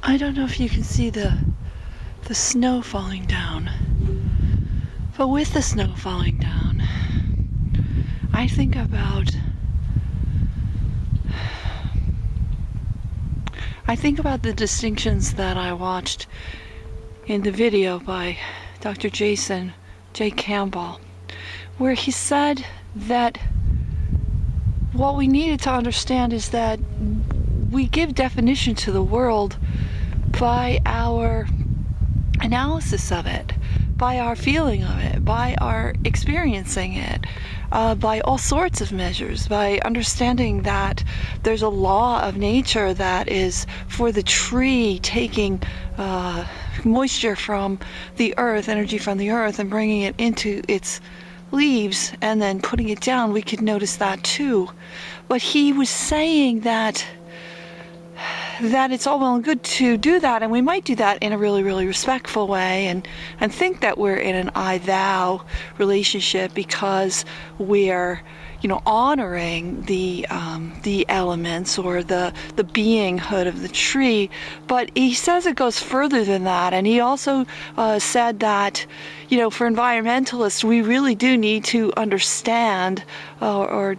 I don't know if you can see the snow falling down, but with the snow falling down, I think about the distinctions that I watched in the video by Dr. Jason J. Campbell, where he said that what we needed to understand is that we give definition to the world by our analysis of it, by our feeling of it, by our experiencing it, by all sorts of measures, by understanding that there's a law of nature that is for the tree taking moisture from the earth, energy from the earth, and bringing it into its leaves and then putting it down. We could notice that too. But he was saying that it's all well and good to do that, and we might do that in a really, really respectful way and think that we're in an I-thou relationship because we're, honoring the elements or the beinghood of the tree. But he says it goes further than that, and he also said that, for environmentalists, we really do need to understand to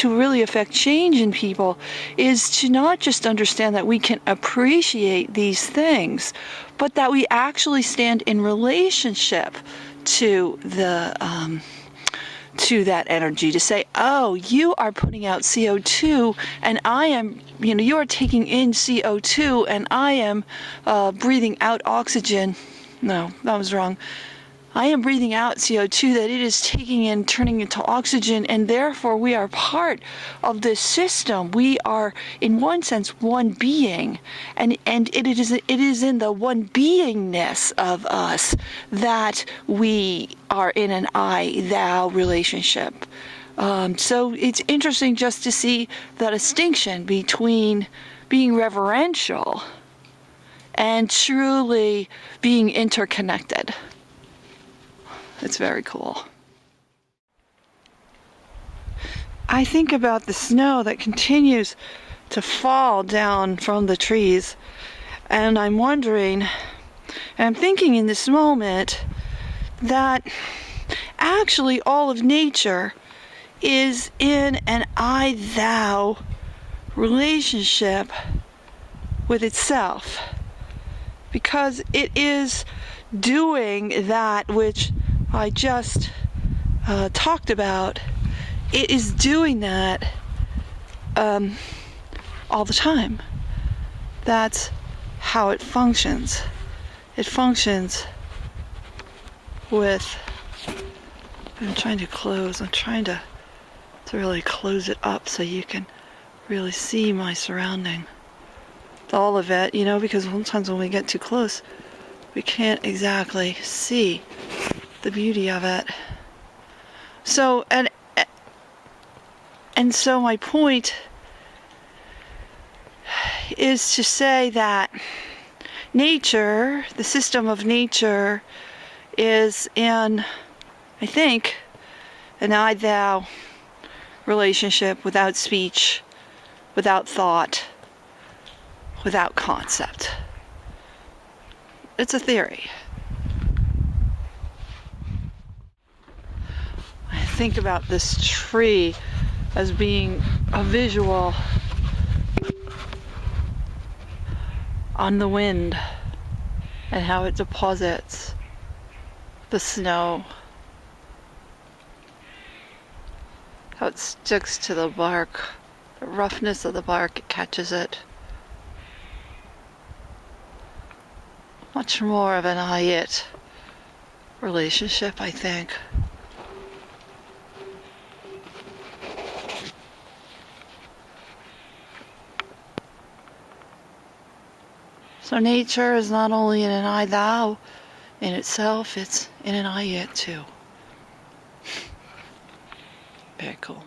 really affect change in people, is to not just understand that we can appreciate these things, but that we actually stand in relationship to to that energy, to say, oh, you are putting out CO2 and I am, you are taking in CO2 and I am breathing out oxygen. No, that was wrong. I am breathing out CO2 that it is taking in, turning into oxygen, and therefore we are part of this system. We are, in one sense, one being, and it is in the one beingness of us that we are in an I-thou relationship. So it's interesting just to see the distinction between being reverential and truly being interconnected. It's very cool. I think about the snow that continues to fall down from the trees, and I'm wondering, and I'm thinking in this moment that actually all of nature is in an I-thou relationship with itself, because it is doing that which I just talked about. It is doing that all the time. That's how it functions. It functions with, I'm trying to really close it up so you can really see my surrounding. All of it, because sometimes when we get too close, we can't exactly see the beauty of it. So, and so my point is to say that nature, the system of nature, is in, I think, an I-thou relationship without speech, without thought, without concept. It's a theory. I think about this tree as being a visual on the wind and how it deposits the snow, how it sticks to the bark, the roughness of the bark, it catches it. Much more of an I-it relationship, I think. So nature is not only in an I-thou in itself, it's in an I-it too. Very cool.